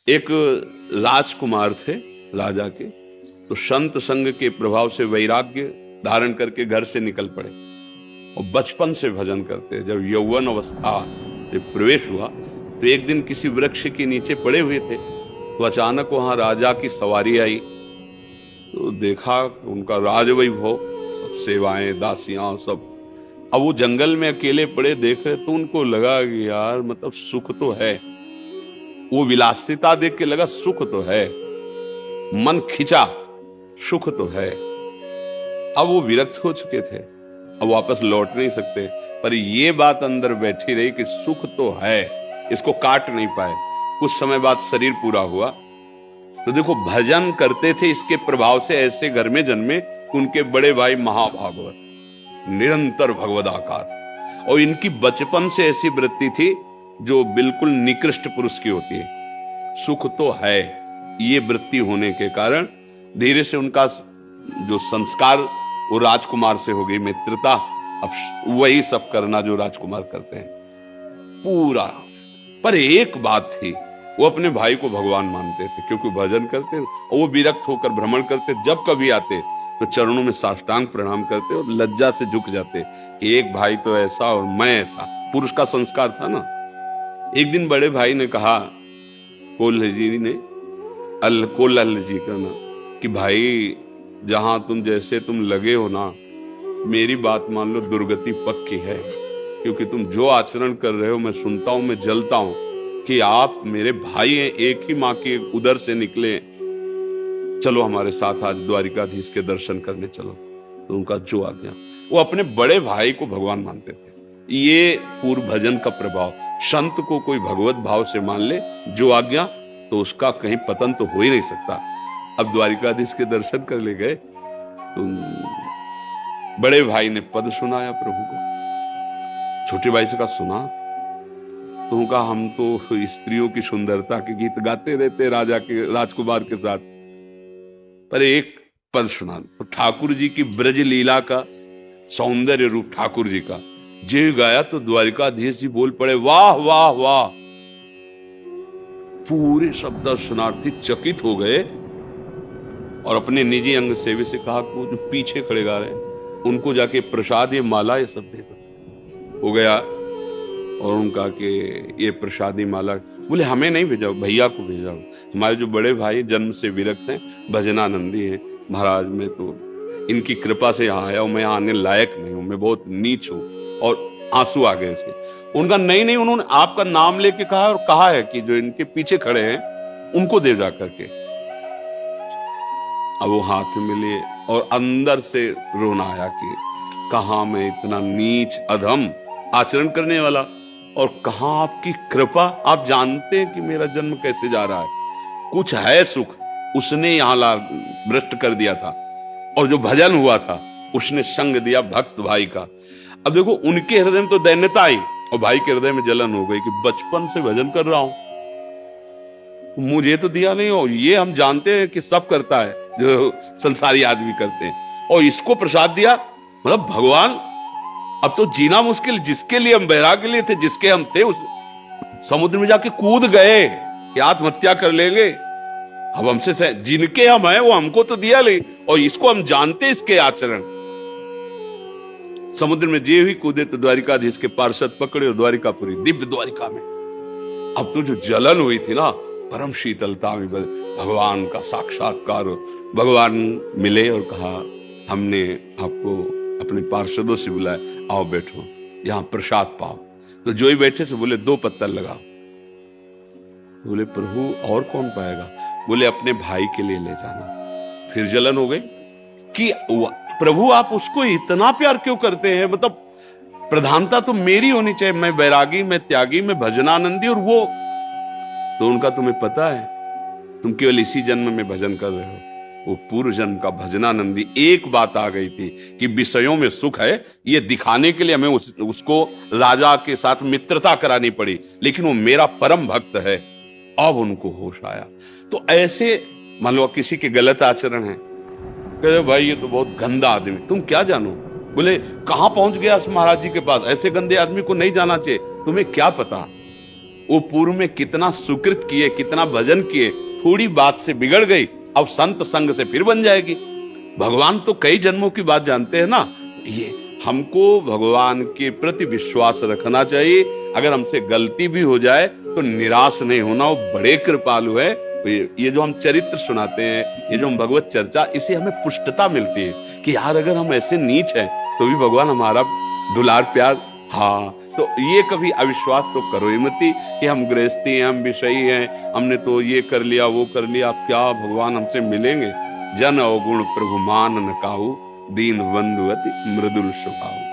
एक राजकुमार थे राजा के, तो संत संग के प्रभाव से वैराग्य धारण करके घर से निकल पड़े और बचपन से भजन करते। जब यौवन अवस्था में प्रवेश हुआ तो एक दिन किसी वृक्ष के नीचे पड़े हुए थे, तो अचानक वहां राजा की सवारी आई। तो देखा उनका राजवैभव, सब सेवाएं, दासियां, सब। अब वो जंगल में अकेले पड़े देख रहे, तो उनको लगा कि यार मतलब सुख तो है। वो विलासिता देख के लगा सुख तो है, मन खिंचा, सुख तो है। अब वो विरक्त हो चुके थे, अब वापस लौट नहीं सकते, पर ये बात अंदर बैठी रही कि सुख तो है, इसको काट नहीं पाए। कुछ समय बाद शरीर पूरा हुआ, तो देखो भजन करते थे, इसके प्रभाव से ऐसे घर में जन्मे उनके बड़े भाई महाभागवत, निरंतर भगवदाकार। और इनकी बचपन से ऐसी वृत्ति थी जो बिल्कुल निकृष्ट पुरुष की होती है, सुख तो है। ये वृत्ति होने के कारण धीरे से उनका जो संस्कार वो राजकुमार से हो गई, मित्रता। अब वही सब करना जो राजकुमार करते हैं पूरा। पर एक बात थी, वो अपने भाई को भगवान मानते थे, क्योंकि भजन करते और वो विरक्त होकर भ्रमण करते। जब कभी आते तो चरणों में साष्टांग प्रणाम करते और लज्जा से झुक जाते कि एक भाई तो ऐसा और मैं ऐसा। पुरुष का संस्कार था ना। एक दिन बड़े भाई ने कहा कोल्ह जी ने, कोल्ह जी का ना, कि भाई जहां तुम जैसे तुम लगे हो ना, मेरी बात मान लो, दुर्गति पक्की है। क्योंकि तुम जो आचरण कर रहे हो मैं सुनता हूं, मैं जलता हूं कि आप मेरे भाई हैं, एक ही माँ के उदर से निकले। चलो हमारे साथ आज द्वारिकाधीश के दर्शन करने चलो। तो उनका जो आ गया, वो अपने बड़े भाई को भगवान मानते थे। ये पूर्व भजन का प्रभाव। संत को कोई भगवत भाव से मान ले, जो आ गया, तो उसका कहीं पतन तो हो ही नहीं सकता। अब द्वारिकाधीश के दर्शन कर ले गए, तो बड़े भाई ने पद सुनाया प्रभु को। छोटे भाई से कहा सुना, तो उनका हम तो स्त्रियों की सुंदरता के गीत गाते रहते राजा के, राजकुमार के साथ, पर एक पद सुना। तो ठाकुर जी की ब्रज लीला का सौंदर्य रूप ठाकुर जी का जे गाया, तो द्वारिकाधीश जी बोल पड़े वाह वाह वाह। पूरे सब दर्शनार्थी चकित हो गए और अपने निजी अंग सेवी से कहा कि वो जो पीछे खड़े गा रहे हैं उनको जाके प्रसाद, ये माला, ये सब दे दो। हो गया और उनका कि ये प्रसादी माला, बोले हमें नहीं भेजाओ, भैया को भेजाओ। हमारे जो बड़े भाई जन्म से विरक्त हैं, भजनानंदी हैं, महाराज मैं तो इनकी कृपा से यहाँ आया हूं, मैं यहाँ आने लायक नहीं हूं, मैं बहुत नीच हूं। और आंसू आ गए इसके। उनका नहीं, उन्होंने आपका नाम लेके कहा और कहा है कि जो इनके पीछे खड़े हैं उनको दे जा करके। अब वो हाथ में लिए और अंदर से रोना आया कि कहां मैं इतना नीच अधम आचरण करने वाला, और कहां आपकी कृपा। आप जानते हैं कि मेरा जन्म कैसे जा रहा है, कुछ है सुख उसने यहां भ्रष्ट कर दिया था, और जो भजन हुआ था उसने संग दिया भक्त भाई का। अब देखो उनके हृदय में तो दैन्यता आई और भाई के हृदय में जलन हो गई कि बचपन से भजन कर रहा हूं, मुझे तो दिया नहीं। हो ये हम जानते हैं कि सब करता है जो संसारी आदमी करते हैं, और इसको प्रसाद दिया, मतलब भगवान। अब तो जीना मुश्किल, जिसके लिए हम वैराग्य लिए थे, जिसके हम थे, उस समुद्र में जाके कूद गए कि आत्महत्या कर लेंगे। अब हमसे जिनके हम हैं वो हमको तो दिया नहीं, और इसको हम जानते इसके आचरण। समुद्र में जे ही कूदे तो द्वारिकाधीश के पार्षद पकड़े और द्वारिकापुरी, दिव्य द्वारिका में। अब तो जो जलन हुई थी ना, परम शीतलता में भगवान का साक्षात्कार। भगवान मिले और कहा हमने आपको अपने पार्षदों से बुलाया, आओ बैठो, यहां प्रसाद पाओ। तो जो ही बैठे से बोले 2 पत्तल लगाओ। बोले प्रभु और कौन पाएगा? बोले अपने भाई के लिए ले जाना। फिर जलन हो गई कि प्रभु आप उसको इतना प्यार क्यों करते हैं, मतलब प्रधानता तो मेरी होनी चाहिए, मैं बैरागी, मैं त्यागी, मैं भजनानंदी, और वो तो उनका तुम्हें पता है, तुम केवल इसी जन्म में भजन कर रहे हो, वो पूर्व जन्म का भजनानंदी। एक बात आ गई थी कि विषयों में सुख है, ये दिखाने के लिए हमें उसको राजा के साथ मित्रता करानी पड़ी, लेकिन वो मेरा परम भक्त है। अब उनको होश आया। तो ऐसे मान लो किसी के गलत आचरण है, कहते भाई ये तो बहुत गंदा आदमी, तुम क्या जानो। बोले कहां पहुंच गया महाराज जी के पास, ऐसे गंदे आदमी को नहीं जाना चाहिए, तुम्हें क्या पता। वो पूर्व में कितना सुकृत किए, कितना भजन किए, थोड़ी बात से बिगड़ गई, अब संत संग से फिर बन जाएगी। भगवान तो कई जन्मों की बात जानते हैं ना। ये हमको भगवान के प्रति विश्वास रखना चाहिए। अगर हमसे गलती भी हो जाए तो निराश नहीं होना, वो बड़े कृपालु है। ये जो हम चरित्र सुनाते हैं, ये जो हम भगवत चर्चा, इसे हमें पुष्टता मिलती है कि यार अगर हम ऐसे नीच हैं तो भी भगवान हमारा दुलार प्यार। हाँ, तो ये कभी अविश्वास तो करो ही मती कि हम गृहस्थी हैं, हम विषयी हैं, हमने तो ये कर लिया वो कर लिया, क्या भगवान हमसे मिलेंगे। जन अवगुण प्रभु मान न काहू, दीन बंधु अति मृदुल स्वभाव।